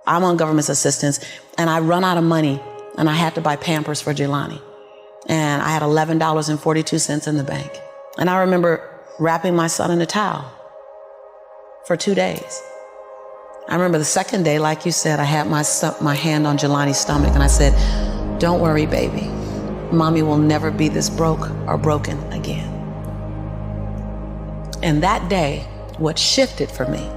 I'm on government assistance, and I run out of money, and I had to buy Pampers for Jelani. And I had $11.42 in the bank. And I remember wrapping my son in a towel for 2 days. I remember the second day, like you said, I had my hand on Jelani's stomach, and I said, "Don't worry, baby. Mommy will never be this broke or broken again." And that day, what shifted for me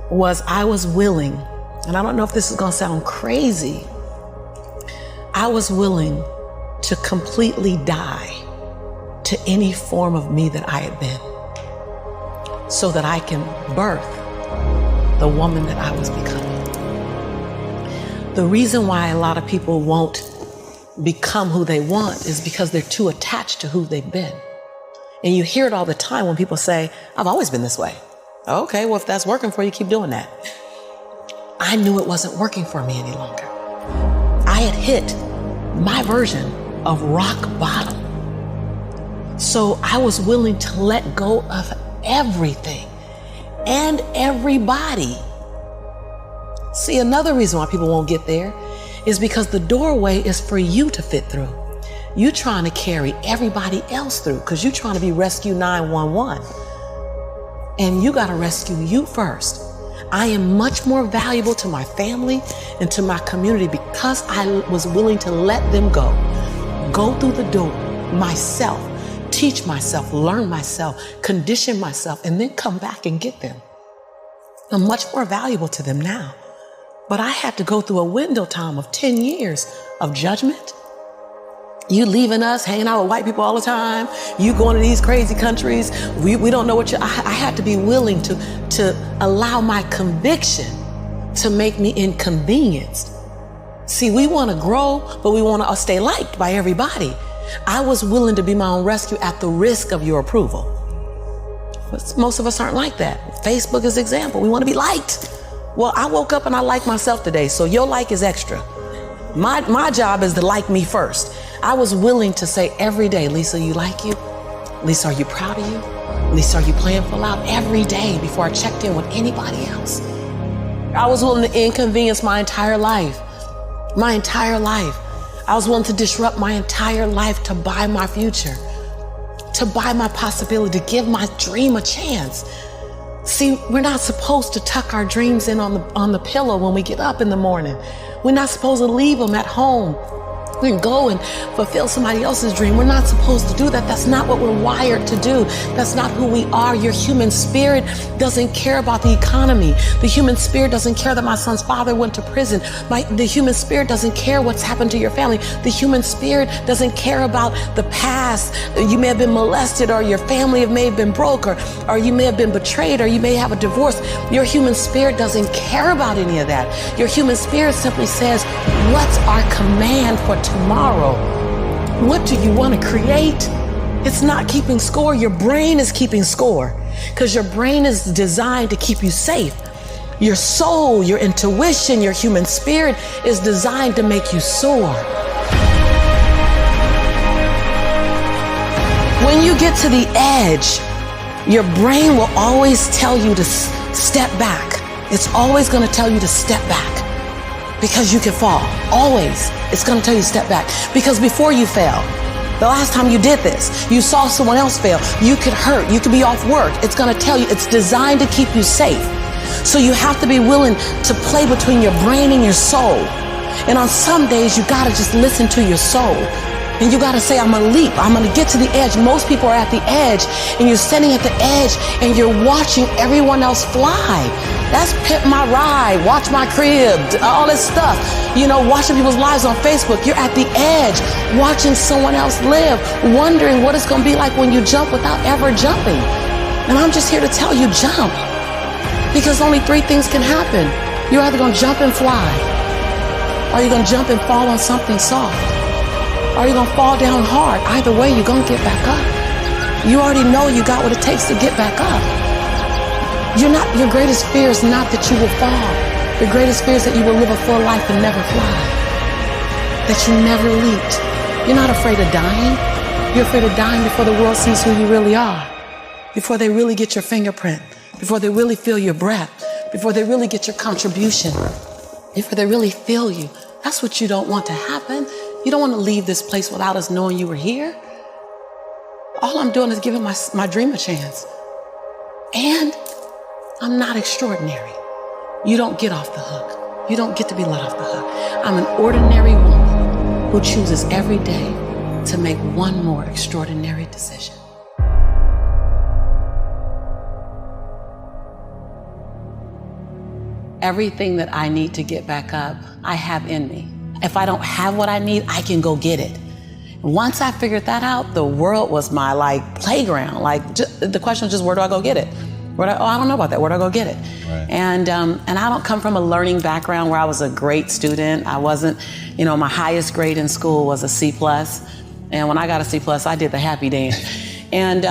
was I was willing, and I don't know if this is going to sound crazy, I was willing to completely die to any form of me that I had been, so that I can birth the woman that I was becoming. The reason why a lot of people won't become who they want is because they're too attached to who they've been. And you hear it all the time when people say, "I've always been this way." Okay, well, if that's working for you, keep doing that. I knew it wasn't working for me any longer. I had hit my version of rock bottom. So I was willing to let go of everything and everybody. See, another reason why people won't get there is because the doorway is for you to fit through. You're trying to carry everybody else through because you're trying to be Rescue 911. And you got to rescue you first. I am much more valuable to my family and to my community because I was willing to let them go through the door myself, teach myself, learn myself, condition myself, and then come back and get them. I'm much more valuable to them now. But I had to go through a window time of 10 years of judgment. You leaving us, hanging out with white people all the time. You going to these crazy countries. We don't know what I had to be willing to allow my conviction to make me inconvenienced. See, we want to grow, but we want to stay liked by everybody. I was willing to be my own rescue at the risk of your approval. But most of us aren't like that. Facebook is an example. We want to be liked. Well, I woke up and I like myself today, so your like is extra. My job is to like me first. I was willing to say every day, "Lisa, you like you? Lisa, are you proud of you? Lisa, are you playing full out?" Every day before I checked in with anybody else. I was willing to inconvenience my entire life. My entire life. I was willing to disrupt my entire life to buy my future, to buy my possibility, to give my dream a chance. See, we're not supposed to tuck our dreams in on the pillow when we get up in the morning. We're not supposed to leave them at home and go and fulfill somebody else's dream. We're not supposed to do that. That's not what we're wired to do. That's not who we are. Your human spirit doesn't care about the economy. The human spirit doesn't care that my son's father went to prison. The human spirit doesn't care what's happened to your family. The human spirit doesn't care about the past. You may have been molested, or your family may have been broke, or you may have been betrayed, or you may have a divorce. Your human spirit doesn't care about any of that. Your human spirit simply says, "What's our command for tomorrow? What do you want to create?" It's not keeping score. Your brain is keeping score because your brain is designed to keep you safe. Your soul, your intuition, your human spirit is designed to make you soar. When you get to the edge, your brain will always tell you to step back. It's always going to tell you to step back. Because you can fall. Always. It's going to tell you to step back. Because before you fell, the last time you did this, you saw someone else fail. You could hurt. You could be off work. It's going to tell you. It's designed to keep you safe. So you have to be willing to play between your brain and your soul. And on some days, you got to just listen to your soul. And you got to say, "I'm going to leap. I'm going to get to the edge." Most people are at the edge, and you're standing at the edge, and you're watching everyone else fly. That's Pimp My Ride, Watch My Crib, all this stuff. Watching people's lives on Facebook. You're at the edge, watching someone else live, wondering what it's going to be like when you jump without ever jumping. And I'm just here to tell you, jump. Because only 3 things can happen. You're either going to jump and fly, or you're going to jump and fall on something soft, or you're going to fall down hard. Either way, you're going to get back up. You already know you got what it takes to get back up. Your greatest fear is not that you will fall. Your greatest fear is that you will live a full life and never fly. That you never leaped. You're not afraid of dying. You're afraid of dying before the world sees who you really are. before they really get your fingerprint, before they really feel your breath, before they really get your contribution, before they really feel you. That's what you don't want to happen. You don't want to leave this place without us knowing you were here. All I'm doing is giving my dream a chance. And I'm not extraordinary. You don't get off the hook. You don't get to be let off the hook. I'm an ordinary woman who chooses every day to make one more extraordinary decision. Everything that I need to get back up, I have in me. If I don't have what I need, I can go get it. Once I figured that out, the world was my playground. The question was just, where do I go get it? I don't know about that. Where do I go get it? Right. And I don't come from a learning background where I was a great student. I wasn't, my highest grade in school was a C+. And when I got a C+, I did the happy dance. And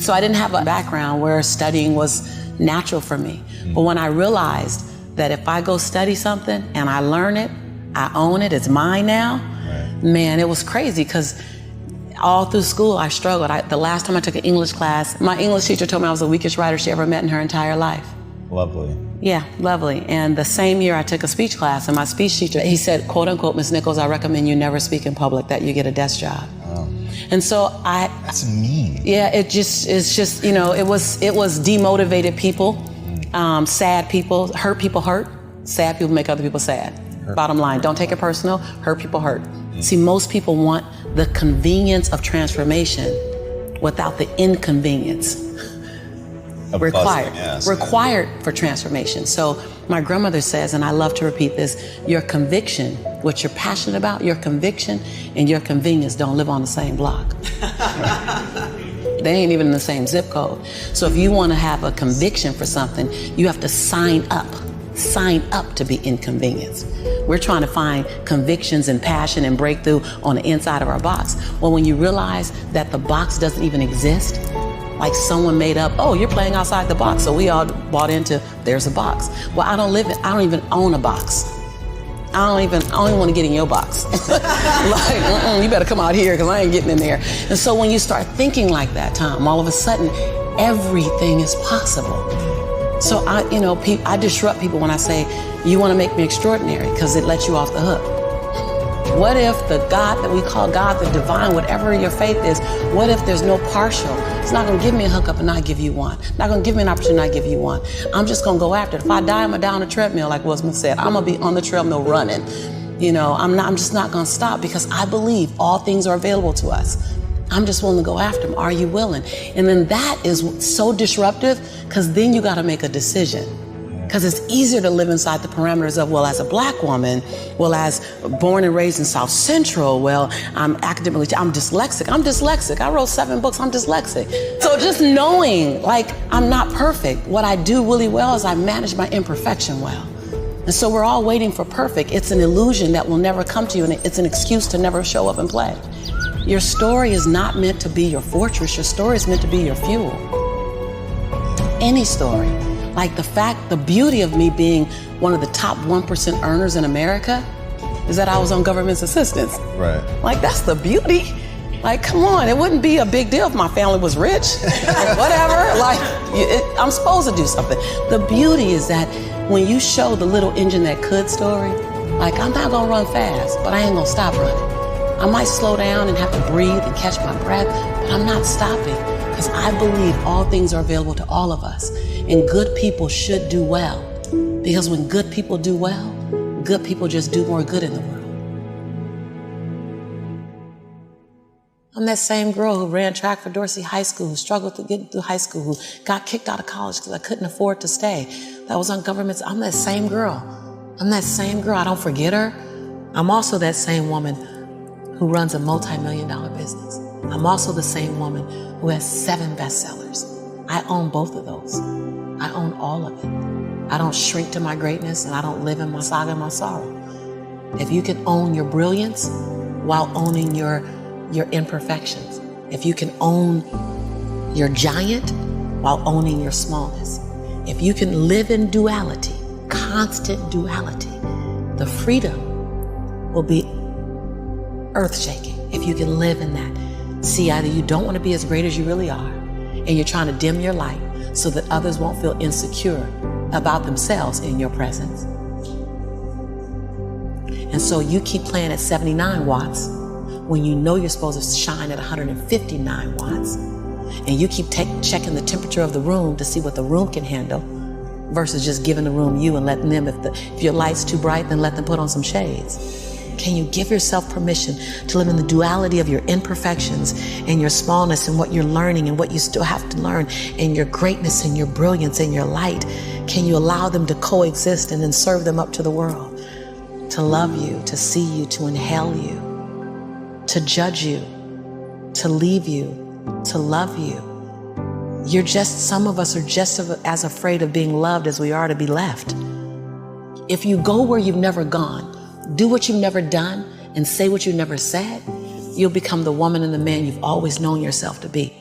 so I didn't have a background where studying was natural for me. But when I realized that if I go study something and I learn it, I own it, it's mine now, man, it was crazy because all through school I struggled. The last time I took an English class, my English teacher told me I was the weakest writer she ever met in her entire life. Lovely. Yeah, lovely. And the same year I took a speech class, and my speech teacher, he said, quote unquote, Ms. Nichols, I recommend you never speak in public, that you get a desk job. Oh. And so That's mean. Yeah, it's just, it was demotivated people, sad people hurt, sad people make other people sad. Hurt. Bottom line, don't take it personal, hurt people hurt. See, most people want the convenience of transformation without the inconvenience required for transformation. So my grandmother says, and I love to repeat this, your conviction, what you're passionate about, your conviction and your convenience don't live on the same block. They ain't even in the same zip code. So if you want to have a conviction for something, you have to sign up to be inconvenienced. We're trying to find convictions and passion and breakthrough on the inside of our box. Well, when you realize that the box doesn't even exist, like someone made up, oh, you're playing outside the box. So we all bought into, there's a box. Well, I don't even own a box. I don't even want to get in your box. You better come out here because I ain't getting in there. And so when you start thinking like that, Tom, all of a sudden, everything is possible. So I disrupt people when I say, you want to make me extraordinary, because it lets you off the hook. What if the God that we call God, the divine, whatever your faith is, what if there's no partial? It's not going to give me a hookup and not give you one. Not going to give me an opportunity and not give you one. I'm just going to go after it. If I die, I'm going to die on a treadmill, like Will Smith said. I'm going to be on the treadmill running. I'm just not going to stop, because I believe all things are available to us. I'm just willing to go after them. Are you willing? And then that is so disruptive, because then you got to make a decision. Because it's easier to live inside the parameters of, well, as a black woman, well, as born and raised in South Central, well, I'm dyslexic. I wrote 7 books, I'm dyslexic. So just knowing, I'm not perfect. What I do really well is I manage my imperfection well. And so we're all waiting for perfect. It's an illusion that will never come to you, and it's an excuse to never show up and play. Your story is not meant to be your fortress. Your story is meant to be your fuel. Any story. Like the beauty of me being one of the top 1% earners in America is that I was on government's assistance. Right. That's the beauty. Come on, it wouldn't be a big deal if my family was rich or whatever. I'm supposed to do something. The beauty is that when you show the little engine that could story, I'm not gonna run fast, but I ain't gonna stop running. I might slow down and have to breathe and catch my breath, but I'm not stopping, because I believe all things are available to all of us. And good people should do well, because when good people do well, good people just do more good in the world. I'm that same girl who ran track for Dorsey High School, who struggled to get through high school, who got kicked out of college because I couldn't afford to stay. That was on government. I'm that same girl. I don't forget her. I'm also that same woman who runs a multi-million-dollar business. I'm also the same woman who has 7 bestsellers. I own both of those. I own all of it. I don't shrink to my greatness, and I don't live in my saga and my sorrow. If you can own your brilliance while owning your imperfections, if you can own your giant while owning your smallness, if you can live in duality, constant duality, the freedom will be earth-shaking if you can live in that. See, either you don't want to be as great as you really are, and you're trying to dim your light so that others won't feel insecure about themselves in your presence. And so you keep playing at 79 watts when you know you're supposed to shine at 159 watts. And you keep checking the temperature of the room to see what the room can handle versus just giving the room you and letting them, if your light's too bright, then let them put on some shades. Can you give yourself permission to live in the duality of your imperfections and your smallness and what you're learning and what you still have to learn and your greatness and your brilliance and your light? Can you allow them to coexist and then serve them up to the world? To love you, to see you, to inhale you, to judge you, to leave you, to love you. Some of us are just as afraid of being loved as we are to be left. If you go where you've never gone, do what you've never done, and say what you've never said, you'll become the woman and the man you've always known yourself to be.